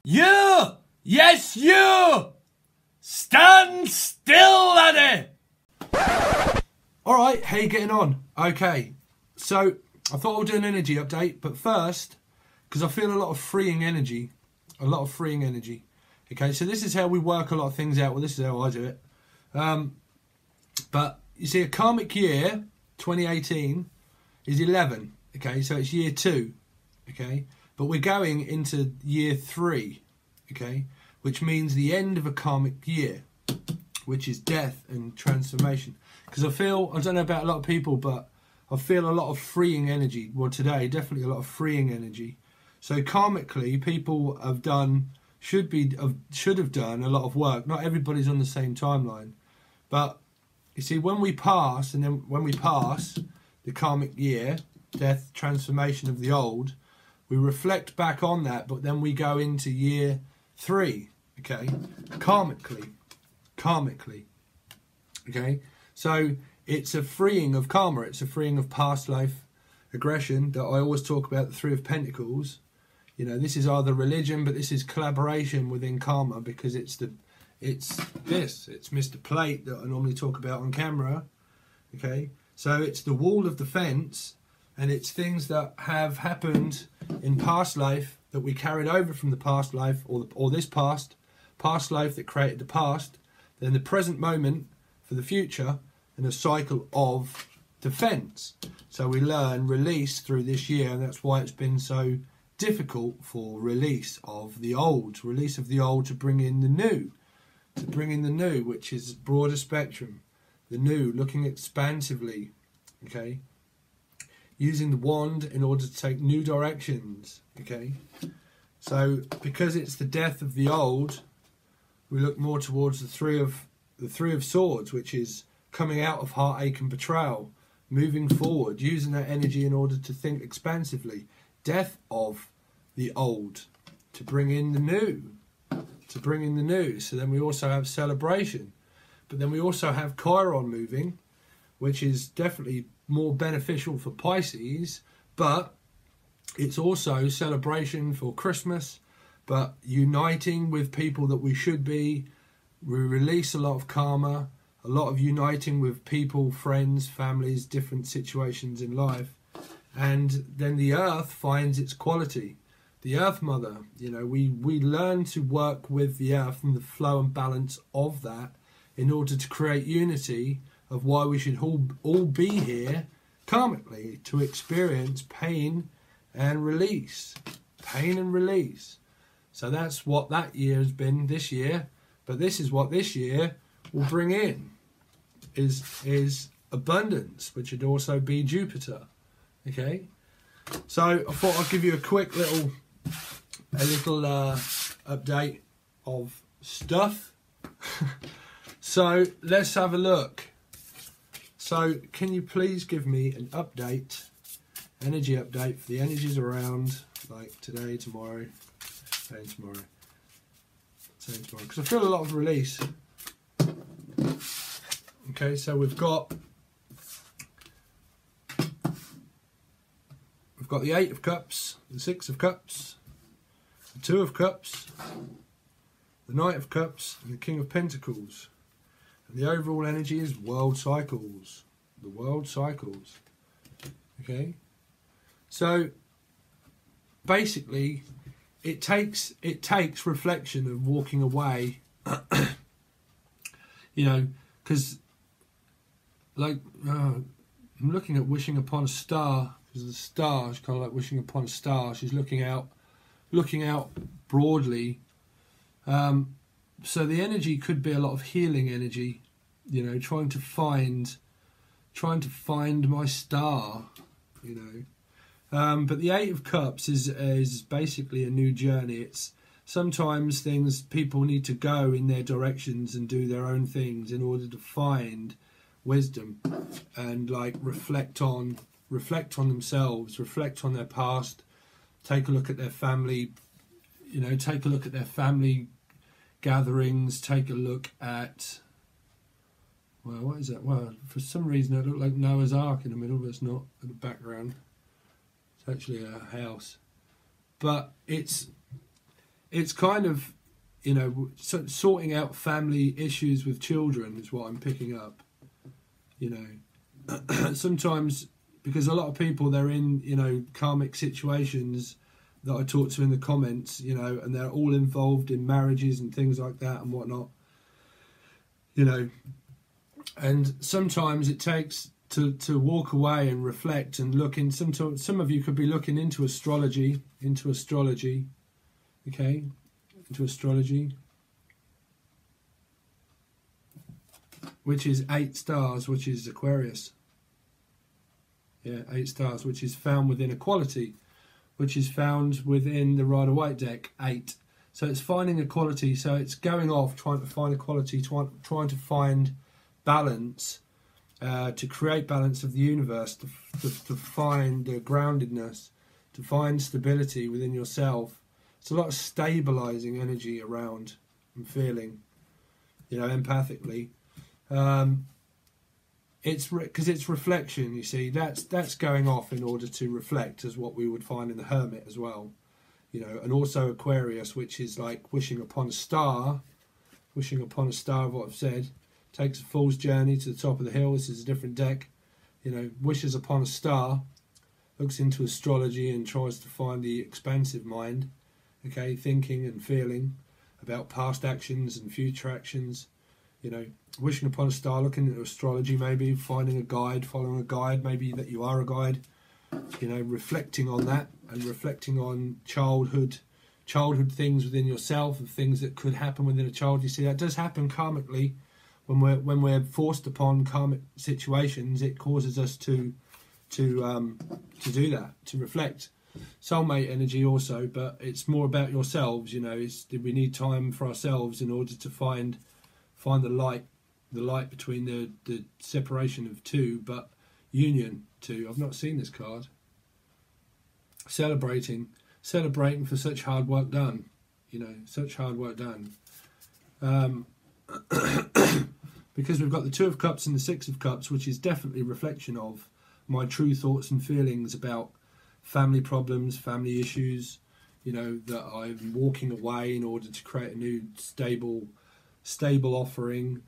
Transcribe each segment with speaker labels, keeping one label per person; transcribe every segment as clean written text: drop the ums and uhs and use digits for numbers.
Speaker 1: You! Yes, you! Stand still, laddie! Alright, how you getting on? Okay, so I thought I'll do an energy update, but first, because I feel a lot of freeing energy. Okay, so this is how we work a lot of things out. Well, this is how I do it. But you see, a karmic year, 2018, is 11. Okay, so it's year 2. Okay, but we're going into year 3. Okay, which means the end of a karmic year, which is death and transformation. Because I don't know about a lot of people, but I feel a lot of freeing energy. Well, today, definitely a lot of freeing energy. So karmically, people have done, should have done a lot of work. Not everybody's on the same timeline. But you see, when we pass the karmic year, death, transformation of the old, we reflect back on that, but then we go into year 3, okay, karmically, okay. So it's a freeing of karma, it's a freeing of past life aggression that I always talk about, the 3 of Pentacles. You know, this is either religion, but this is collaboration within karma, because it's Mr. Plate that I normally talk about on camera, okay. So it's the wall of defense, and it's things that have happened in past life that we carried over from the past life, or this past life that created the past, then the present moment for the future, and a cycle of defense. So we learn release through this year, and that's why it's been so difficult for release of the old to bring in the new, which is broader spectrum, the new, looking expansively, okay, using the wand in order to take new directions, okay. So because it's the death of the old, we look more towards the three of swords, which is coming out of heartache and betrayal, moving forward, using that energy in order to think expansively. Death of the old to bring in the new, So then we also have celebration, but then we also have Chiron moving, which is definitely more beneficial for Pisces, but it's also celebration for Christmas, but uniting with people that we should be. We release a lot of karma, a lot of uniting with people, friends, families, different situations in life, and then the earth finds its quality. The earth mother, you know, we learn to work with the earth and the flow and balance of that in order to create unity of why we should all be here karmically, to experience pain and release. So that's what that year has been this year, but this is what this year will bring in, is abundance, which would also be Jupiter, okay. So I thought I'd give you a quick little update of stuff. So let's have a look. So can you please give me an update, energy update for the energies around, like today, tomorrow, because I feel a lot of release. Okay, so we've got the 8 of Cups, the 6 of Cups, the 2 of Cups, the Knight of Cups, and the King of Pentacles. And the overall energy is world cycles. The world cycles. Okay? So basically it takes reflection of walking away. You know, because like I'm looking at wishing upon a star, because the star is kind of like wishing upon a star. She's looking out broadly. So the energy could be a lot of healing energy, you know, trying to find my star, you know. But the 8 of Cups is basically a new journey. It's sometimes people need to go in their directions and do their own things in order to find wisdom and like reflect on themselves, reflect on their past, take a look at their family, you know, take a look at their family gatherings, take a look at, well, what is that? Well, for some reason it looked like Noah's Ark in the middle, but it's not, in the background. It's actually a house. But it's it's kind of, you know, sorting out family issues with children is what I'm picking up. You know, sometimes, because a lot of people, they're in, you know, karmic situations that I talk to in the comments, you know, and they're all involved in marriages and things like that and whatnot, you know, and sometimes it takes to walk away and reflect and look in. Some of you could be looking into astrology, okay, into astrology, which is 8 stars, which is Aquarius. Yeah, 8 stars, which is found within equality, which is found within the Rider-Waite deck, 8. So it's finding equality, so it's going off, trying to find equality, trying to find balance, to create balance of the universe, to find groundedness, to find stability within yourself. It's a lot of stabilizing energy around and feeling, you know, empathically. It's because it's reflection, you see. That's going off in order to reflect, as what we would find in the Hermit as well, you know. And also Aquarius, which is like wishing upon a star of what I've said. Takes a fool's journey to the top of the hill. This is a different deck, you know. Wishes upon a star, looks into astrology and tries to find the expansive mind, okay, thinking and feeling about past actions and future actions, you know. Wishing upon a star, looking into astrology, maybe finding a guide, following a guide, maybe that you are a guide, you know, reflecting on that and reflecting on childhood things within yourself, of things that could happen within a child. You see, that does happen karmically. When we're forced upon karmic situations, it causes us to do that, to reflect. Soulmate energy also, but it's more about yourselves, you know. We need time for ourselves in order to find the light between the separation of two, but union too. I've not seen this card. Celebrating for such hard work done, you know, such hard work done. Because we've got the 2 of Cups and the 6 of Cups, which is definitely a reflection of my true thoughts and feelings about family problems, family issues, you know, that I'm walking away in order to create a new stable offering.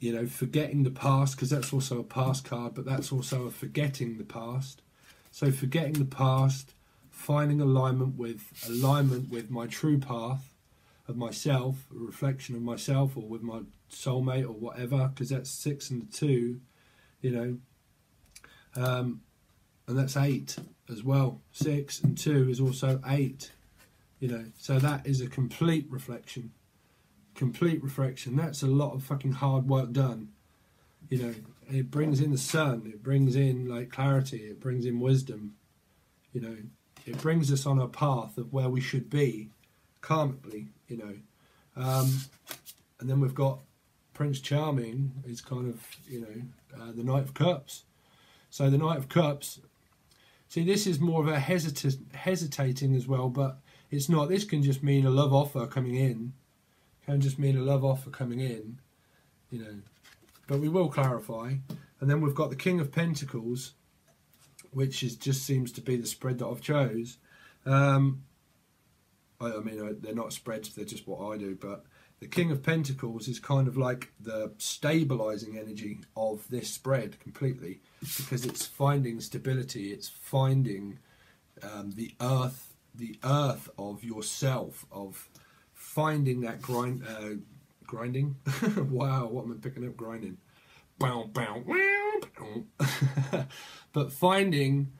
Speaker 1: You know, forgetting the past, because that's also a past card, but that's also a forgetting the past. So forgetting the past, finding alignment with my true path of myself, a reflection of myself, or with my soulmate or whatever, because that's 6 and the 2, you know, and that's 8 as well. 6 and 2 is also 8, you know, so that is a complete reflection. That's a lot of fucking hard work done, you know. It brings in the sun, it brings in like clarity, it brings in wisdom, you know. It brings us on a path of where we should be karmically, you know. And then we've got Prince Charming is kind of, you know, the Knight of Cups. So the Knight of Cups, see, this is more of a hesitating as well, but it's not. This can just mean a love offer coming in. You know, but we will clarify. And then we've got the King of Pentacles, which just seems to be the spread that I've chose. I mean, they're not spreads, they're just what I do, but the King of Pentacles is kind of like the stabilizing energy of this spread completely, because it's finding stability, it's finding the earth of yourself, of finding that grinding. Wow, what am I picking up? Grinding. Bow, bow, wow, bow. But finding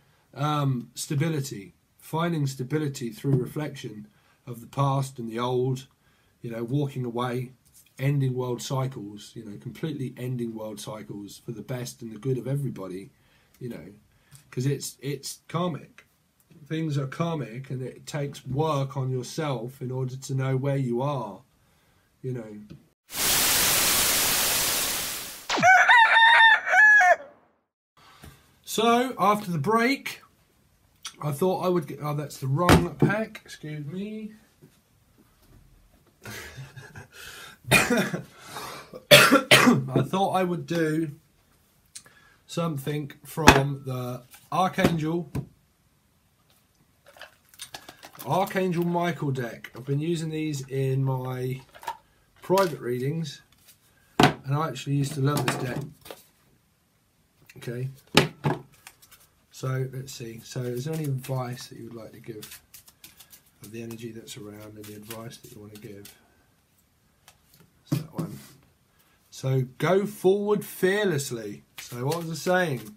Speaker 1: stability through reflection of the past and the old, you know, walking away, ending world cycles, you know, completely ending world cycles for the best and the good of everybody, you know, because it's karmic. Things are karmic, and it takes work on yourself in order to know where you are, you know. So after the break, I thought I would get, oh, that's the wrong pack, excuse me. I thought I would do something from the Archangel Archangel Michael deck. I've been using these in my private readings, and I actually used to love this deck. Okay, so let's see. So is there any advice that you would like to give of the energy that's around and the advice that you want to give? It's that one. So go forward fearlessly. So what was I saying?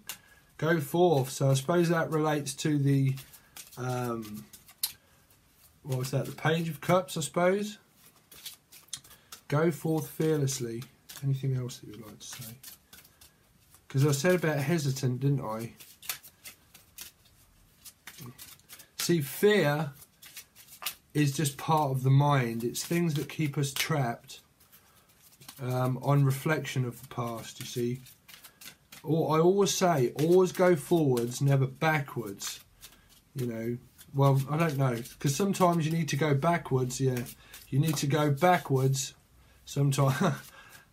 Speaker 1: Go forth. So I suppose that relates to the what was that? The Page of Cups, I suppose. Go forth fearlessly. Anything else that you'd like to say? Because I said about hesitant, didn't I? See, fear is just part of the mind. It's things that keep us trapped on reflection of the past, you see. Or I always say, always go forwards, never backwards. You know, well, I don't know, because sometimes you need to go backwards, yeah. You need to go backwards sometimes.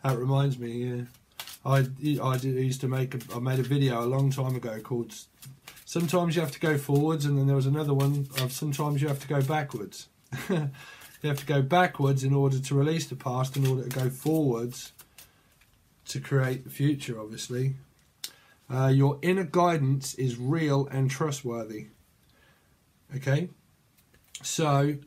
Speaker 1: That reminds me, yeah. I used to I made a video a long time ago called Sometimes You Have to Go Forwards, and then there was another one of Sometimes You Have to Go Backwards. You have to go backwards in order to release the past, in order to go forwards to create the future, obviously. Your inner guidance is real and trustworthy. Okay? So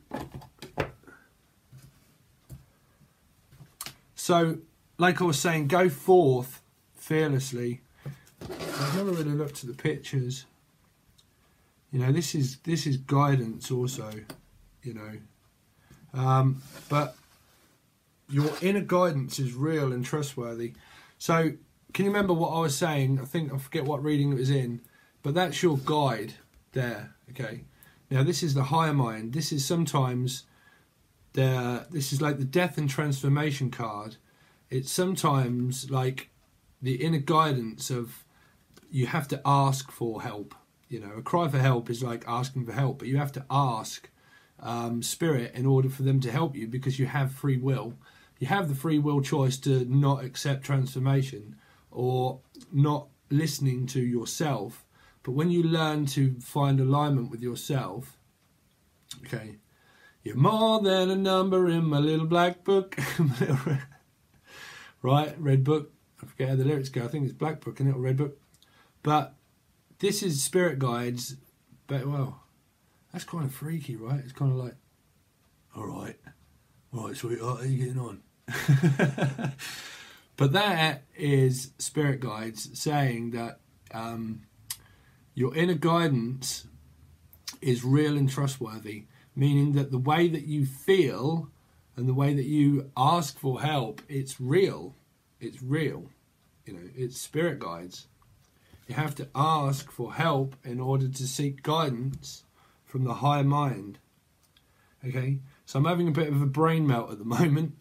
Speaker 1: like I was saying, go forth fearlessly. I've never really looked at the pictures. You know, this is guidance also, you know. But your inner guidance is real and trustworthy. So, can you remember what I was saying? I forget what reading it was in, but that's your guide there, okay? Now, this is the higher mind. This is sometimes this is like the death and transformation card. It's sometimes like the inner guidance of you have to ask for help. You know, a cry for help is like asking for help, but you have to ask Spirit in order for them to help you, because you have free will. You have the free will choice to not accept transformation or not listening to yourself. But when you learn to find alignment with yourself, okay, you're more than a number in my little black book. Right, red book. I forget how the lyrics go. I think it's black book, isn't it, or red book? But this is spirit guides. But, well, that's kind of freaky, right? It's kind of like, all right, sweetheart, how are you getting on? But that is spirit guides saying that your inner guidance is real and trustworthy, meaning that the way that you feel and the way that you ask for help, it's real. It's real. You know, it's spirit guides. You have to ask for help in order to seek guidance from the higher mind. Okay? So I'm having a bit of a brain melt at the moment.